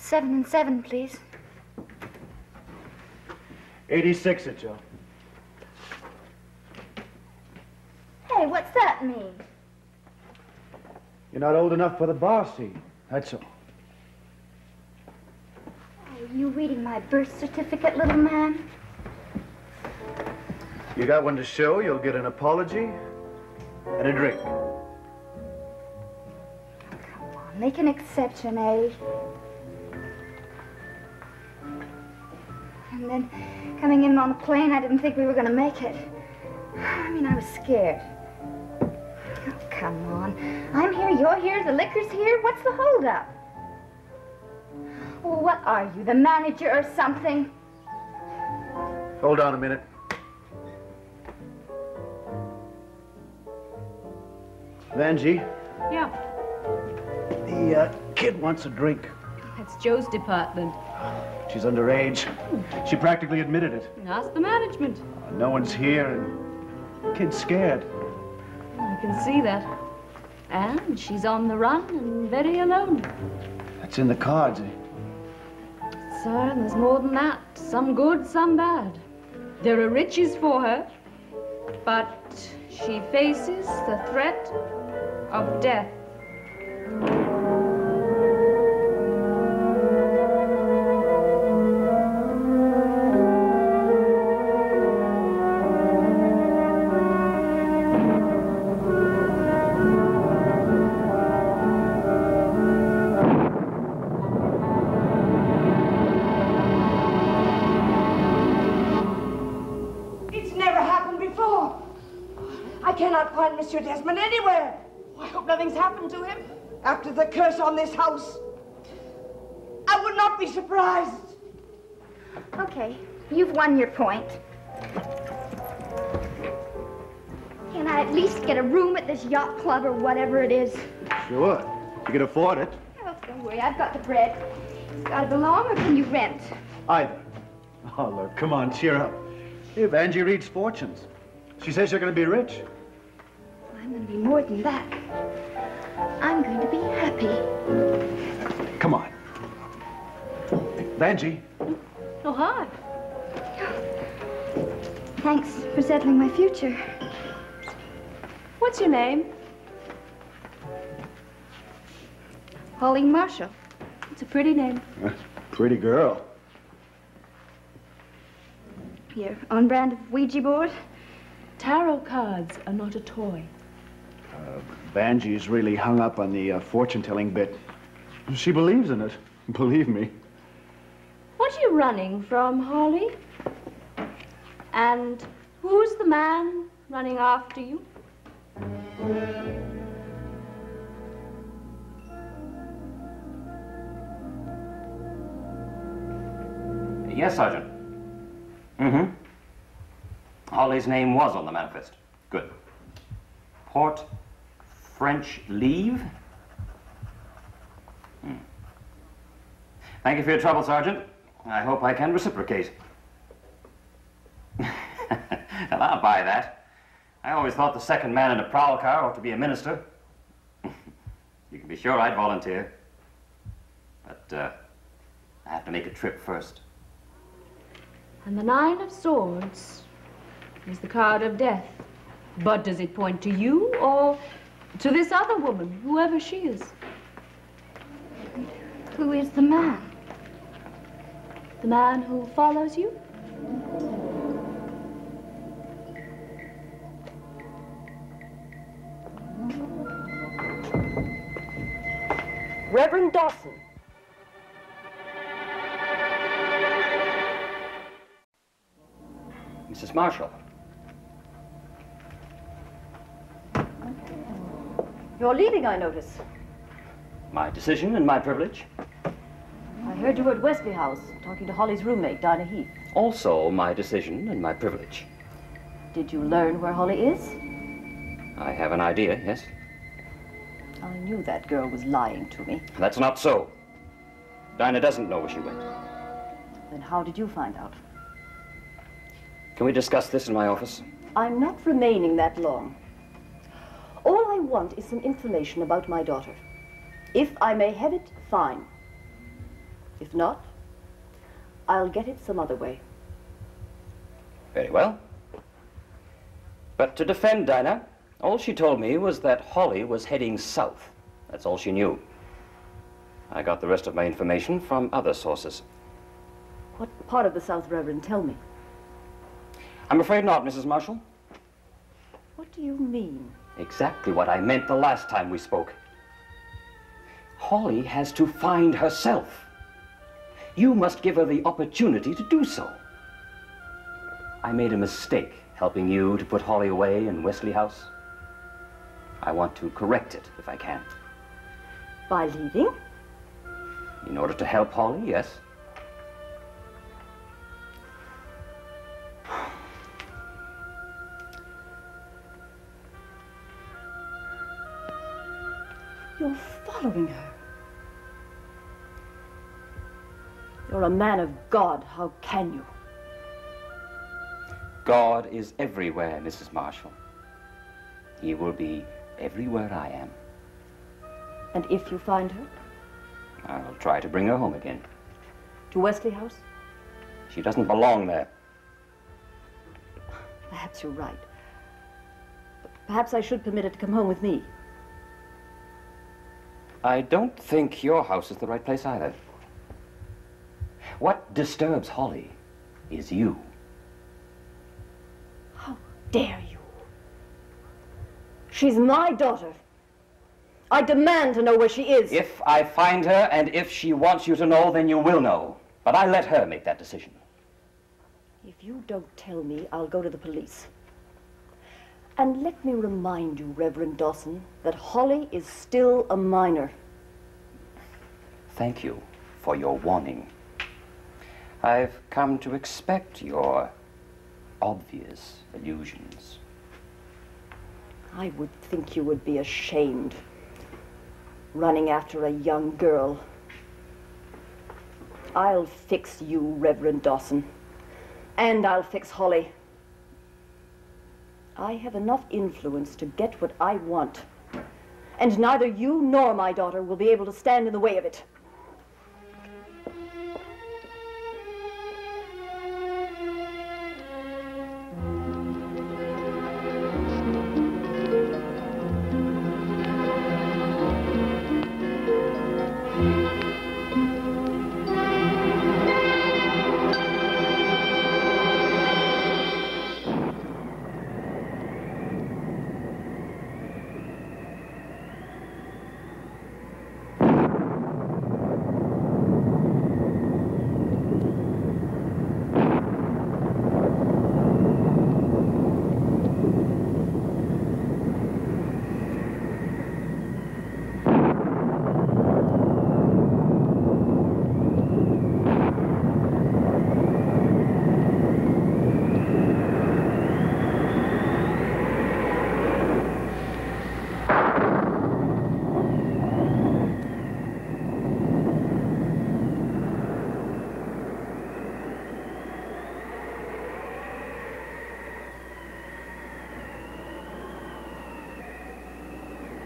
7 and 7, please. 86 it, Joe. Hey, what's that mean? You're not old enough for the bar seat. That's all. Are you reading my birth certificate, little man? You got one to show, you'll get an apology and a drink. Come on, make an exception, eh? And then, coming in on the plane, I didn't think we were going to make it. I mean, I was scared. Oh, come on. I'm here, you're here, the liquor's here. What's the holdup? Oh, what are you, the manager or something? Hold on a minute. Vanjie. Yeah. The kid wants a drink. That's Joe's department. She's underage. She practically admitted it. Ask the management. No one's here, and the kid's scared. I can see that. And she's on the run and very alone. That's in the cards, eh? Sir, and there's more than that. Some good, some bad. There are riches for her, but she faces the threat of death. Monsieur Desmond anywhere. I hope nothing's happened to him. After the curse on this house, I would not be surprised. Okay, you've won your point. Can I at least get a room at this yacht club or whatever it is? Sure. You can afford it. Oh, don't worry, I've got the bread. It's got to belong, or can you rent? Either. Oh, look, come on, cheer up. Here, Vanjie reads fortunes. She says you're going to be rich. I'm going to be more than that. I'm going to be happy. Come on. Vanjie. Oh, hi. Thanks for settling my future. What's your name? Holly Marshall. It's a pretty name. Pretty girl. Your own brand of Ouija board? Tarot cards are not a toy. Vanjie's really hung up on the fortune-telling bit. She believes in it, believe me. What are you running from, Holly? And who's the man running after you? Yes, Sergeant. Mm-hmm. Holly's name was on the manifest. Good. Port French leave? Thank you for your trouble, Sergeant. I hope I can reciprocate. Well, I'll buy that. I always thought the second man in a prowl car ought to be a minister. You can be sure I'd volunteer. But I have to make a trip first. And the 9 of Swords is the card of death. But does it point to you or to this other woman, whoever she is? Who is the man? The man who follows you? Reverend Dawson. Mrs. Marshall. You're leaving, I notice. My decision and my privilege. I heard you were at Wesley House, talking to Holly's roommate, Dinah Heath. Also my decision and my privilege. Did you learn where Holly is? I have an idea, yes. I knew that girl was lying to me. That's not so. Dinah doesn't know where she went. Then how did you find out? Can we discuss this in my office? I'm not remaining that long. All I want is some information about my daughter. If I may have it, fine. If not, I'll get it some other way. Very well. But to defend Dinah, all she told me was that Holly was heading south. That's all she knew. I got the rest of my information from other sources. What part of the South, Reverend? Tell me. I'm afraid not, Mrs. Marshall. What do you mean? Exactly what I meant the last time we spoke. Holly has to find herself. You must give her the opportunity to do so. I made a mistake helping you to put Holly away in Wesley House. I want to correct it if I can. By leaving? In order to help Holly, yes. You're following her. You're a man of God. How can you? God is everywhere, Mrs. Marshall. He will be everywhere I am. And if you find her? I'll try to bring her home again. To Wesley House? She doesn't belong there. Perhaps you're right. But perhaps I should permit her to come home with me. I don't think your house is the right place either. What disturbs Holly is you. How dare you? She's my daughter. I demand to know where she is. If I find her and if she wants you to know, then you will know. But I let her make that decision. If you don't tell me, I'll go to the police. And let me remind you, Reverend Dawson, that Holly is still a minor. Thank you for your warning. I've come to expect your obvious allusions. I would think you would be ashamed, running after a young girl. I'll fix you, Reverend Dawson. And I'll fix Holly. I have enough influence to get what I want. And neither you nor my daughter will be able to stand in the way of it.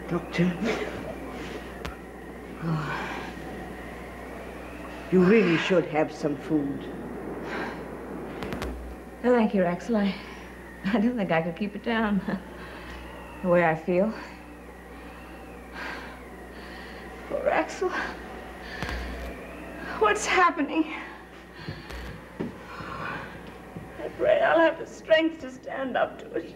Doctor. Oh. You really should have some food. No, thank you, Axel. I don't think I could keep it down. The way I feel. Poor Axel. What's happening? I pray I'll have the strength to stand up to it.